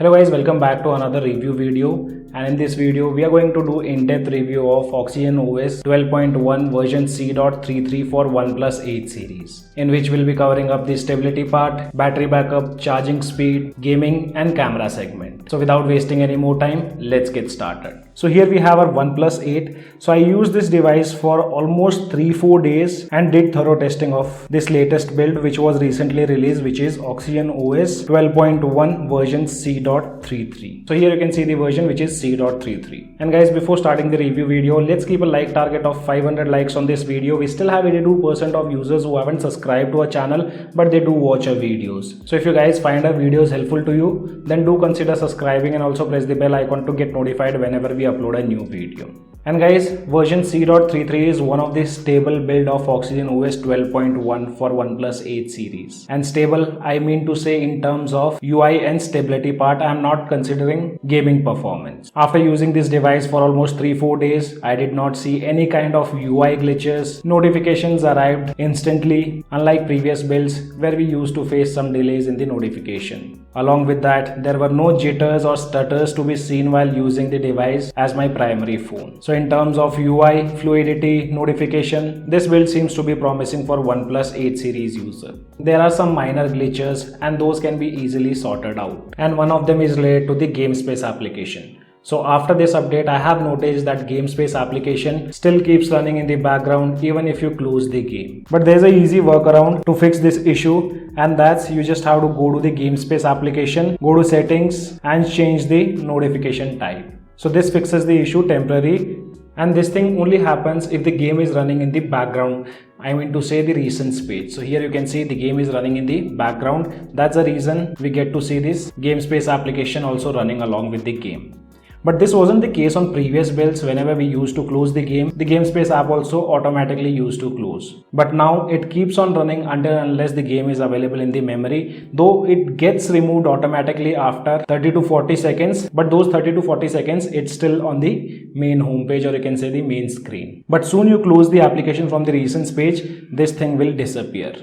Hello guys, welcome back to another review video, and in this video we are going to do in-depth review of OxygenOS 12.1 version C.33 for OnePlus 8 series, in which we'll be covering up the stability part, battery backup, charging speed, gaming and camera segment. So without wasting any more time, let's get started. So here we have our OnePlus 8. So I used this device for almost 3-4 days and did thorough testing of this latest build which was recently released, which is OxygenOS 12.1 version C.33. So here you can see the version which is C.33. And guys, before starting the review video, let's keep a like target of 500 likes on this video. We still have 82% of users who haven't subscribed to our channel, but they do watch our videos. So if you guys find our videos helpful to you, then do consider subscribing and also press the bell icon to get notified whenever we upload a new video. And guys, version C.33 is one of the stable build of OxygenOS 12.1 for OnePlus 8 series. And stable, I mean to say in terms of UI and stability part, I am not considering gaming performance. After using this device for almost 3-4 days, I did not see any kind of UI glitches. Notifications arrived instantly, unlike previous builds where we used to face some delays in the notification. Along with that, there were no jitters or stutters to be seen while using the device as my primary phone. So in terms of UI, fluidity, notification, this build seems to be promising for OnePlus 8 series user. There are some minor glitches and those can be easily sorted out. And one of them is related to the game space application. So after this update, I have noticed that game space application still keeps running in the background even if you close the game. But there's an easy workaround to fix this issue, and that's you just have to go to the game space application, go to settings and change the notification type. So this fixes the issue temporarily, and this thing only happens if the game is running in the background. I mean to say the recent page. So here you can see the game is running in the background. That's the reason we get to see this game space application also running along with the game. But this wasn't the case on previous builds. Whenever we used to close the game space app also automatically used to close. But now it keeps on running until unless the game is available in the memory, though it gets removed automatically after 30 to 40 seconds. But those 30 to 40 seconds, it's still on the main homepage, or you can say the main screen. But soon you close the application from the recent page, this thing will disappear.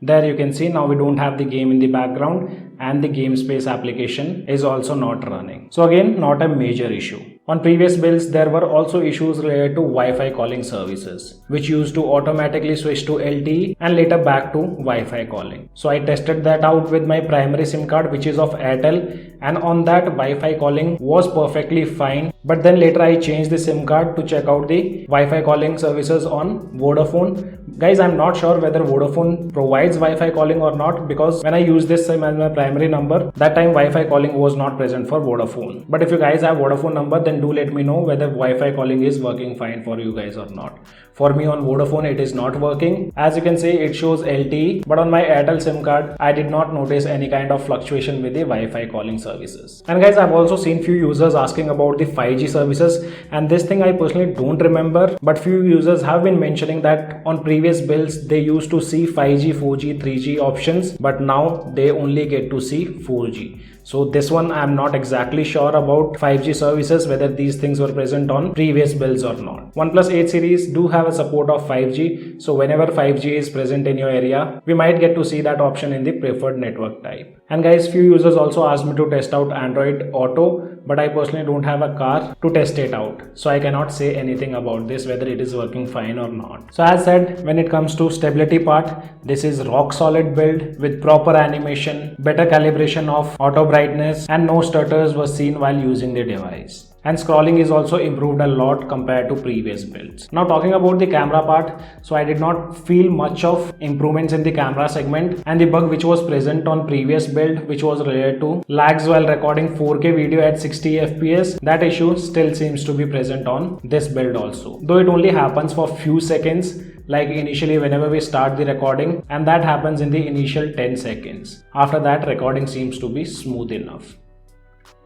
There you can see now we don't have the game in the background and the game space application is also not running. So again, not a major issue. On previous builds, there were also issues related to Wi-Fi calling services, which used to automatically switch to LTE and later back to Wi-Fi calling. So I tested that out with my primary SIM card, which is of Airtel, and on that Wi-Fi calling was perfectly fine. But then later I changed the SIM card to check out the Wi-Fi calling services on Vodafone. Guys, I'm not sure whether Vodafone provides Wi-Fi calling or not, because when I use this SIM as my primary number, that time Wi-Fi calling was not present for Vodafone. But if you guys have Vodafone number, then do let me know whether Wi-Fi calling is working fine for you guys or not. For me on Vodafone, it is not working. As you can see, it shows LTE, but on my Airtel SIM card, I did not notice any kind of fluctuation with the Wi-Fi calling services. And guys, I've also seen few users asking about the 5G services, and this thing I personally don't remember, but few users have been mentioning that on previous builds they used to see 5G, 4G, 3G options, but now they only get to see 4G. So this one I'm not exactly sure about 5G services, whether these things were present on previous builds or not. OnePlus 8 series do have a support of 5G. So whenever 5G is present in your area, we might get to see that option in the preferred network type. And guys, few users also asked me to test out Android Auto, but I personally don't have a car to test it out. So I cannot say anything about this, whether it is working fine or not. So as said, when it comes to stability part, this is rock solid build with proper animation, better calibration of auto brightness, and no stutters were seen while using the device. And scrolling is also improved a lot compared to previous builds. Now talking about the camera part, so I did not feel much of improvements in the camera segment, and the bug which was present on previous build, which was related to lags while recording 4K video at 60 FPS, that issue still seems to be present on this build also. Though it only happens for few seconds, like initially whenever we start the recording, and that happens in the initial 10 seconds. After that, recording seems to be smooth enough.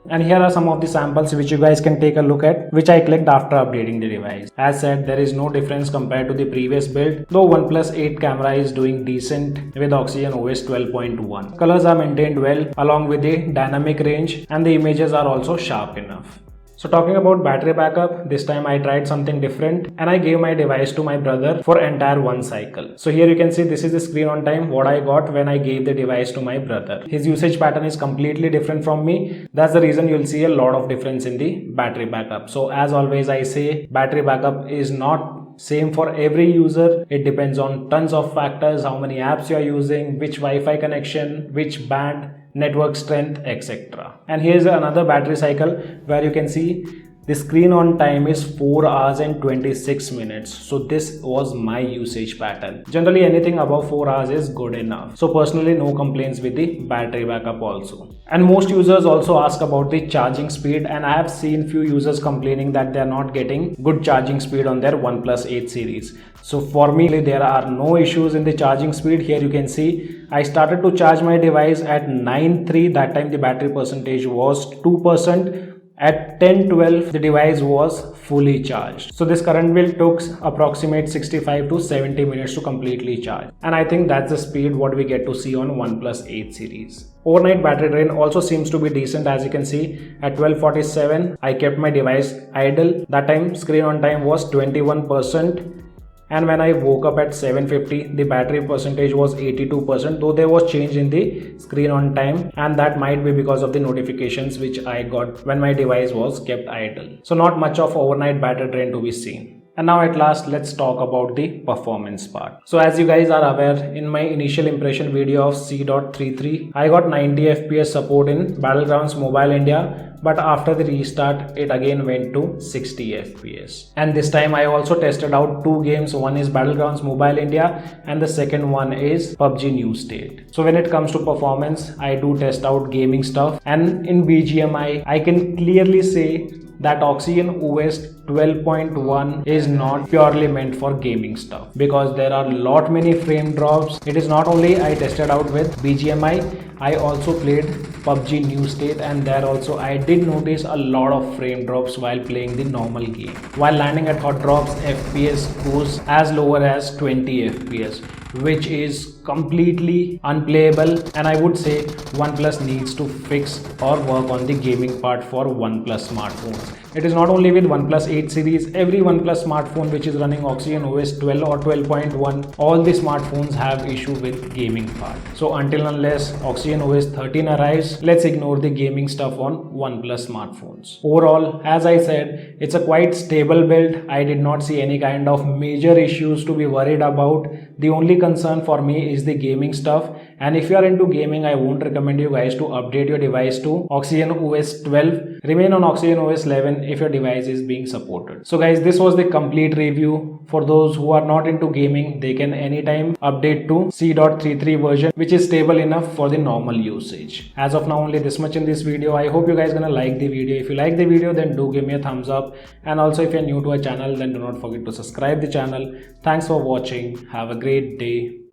And here are some of the samples which you guys can take a look at, which I clicked after updating the device. As said, there is no difference compared to the previous build, though OnePlus 8 camera is doing decent with OxygenOS 12.1. Colors are maintained well along with the dynamic range, and the images are also sharp enough. So talking about battery backup, this time I tried something different and I gave my device to my brother for entire 1 cycle. So here you can see this is the screen on time what I got when I gave the device to my brother. His usage pattern is completely different from me. That's the reason you'll see a lot of difference in the battery backup. So as always I say, battery backup is not same for every user. It depends on tons of factors, how many apps you are using, which Wi-Fi connection, which band, network strength, etc. And here's another battery cycle where you can see the screen on time is 4 hours and 26 minutes. So this was my usage pattern. Generally anything above 4 hours is good enough. So personally no complaints with the battery backup also. And most users also ask about the charging speed, and I have seen few users complaining that they are not getting good charging speed on their OnePlus 8 series. So for me there are no issues in the charging speed. Here you can see I started to charge my device at 9:03. That time the battery percentage was 2%. At 10:12 the device was fully charged. So this current bill took approximate 65 to 70 minutes to completely charge. And I think that's the speed what we get to see on OnePlus 8 series. Overnight battery drain also seems to be decent. As you can see at 12:47 I kept my device idle. That time screen on time was 21%. And when I woke up at 7:50, the battery percentage was 82%, though there was change in the screen on time, and that might be because of the notifications which I got when my device was kept idle. So not much of overnight battery drain to be seen. And now at last let's talk about the performance part. So as you guys are aware, in my initial impression video of C.33, I got 90 FPS support in Battlegrounds Mobile India, but after the restart it again went to 60 FPS. And this time I also tested out 2 games. One is Battlegrounds Mobile India and the second one is PUBG New State. So when it comes to performance, I do test out gaming stuff, and in BGMI I can clearly say that OxygenOS 12.1 is not purely meant for gaming stuff, because there are lot many frame drops. It is not only I tested out with BGMI, I also played PUBG New State, and there also I did notice a lot of frame drops while playing the normal game. While landing at hot drops, FPS goes as lower as 20 FPS, which is completely unplayable, and I would say OnePlus needs to fix or work on the gaming part for OnePlus smartphones. It is not only with OnePlus 8 series, every OnePlus smartphone which is running OxygenOS 12 or 12.1, all the smartphones have issue with gaming part. So until unless OxygenOS 13 arrives, let's ignore the gaming stuff on OnePlus smartphones. Overall, as I said, it's a quite stable build. I did not see any kind of major issues to be worried about. The only concern for me is the gaming stuff, and if you are into gaming, I won't recommend you guys to update your device to OxygenOS 12. Remain on OxygenOS 11 if your device is being supported. So guys, this was the complete review. For those who are not into gaming, they can anytime update to C.33 version, which is stable enough for the normal usage. As of now, only this much in this video. I hope you guys gonna like the video. If you like the video, then do give me a thumbs up, and also if you're new to our channel, then do not forget to subscribe the channel. Thanks for watching. Have a great day.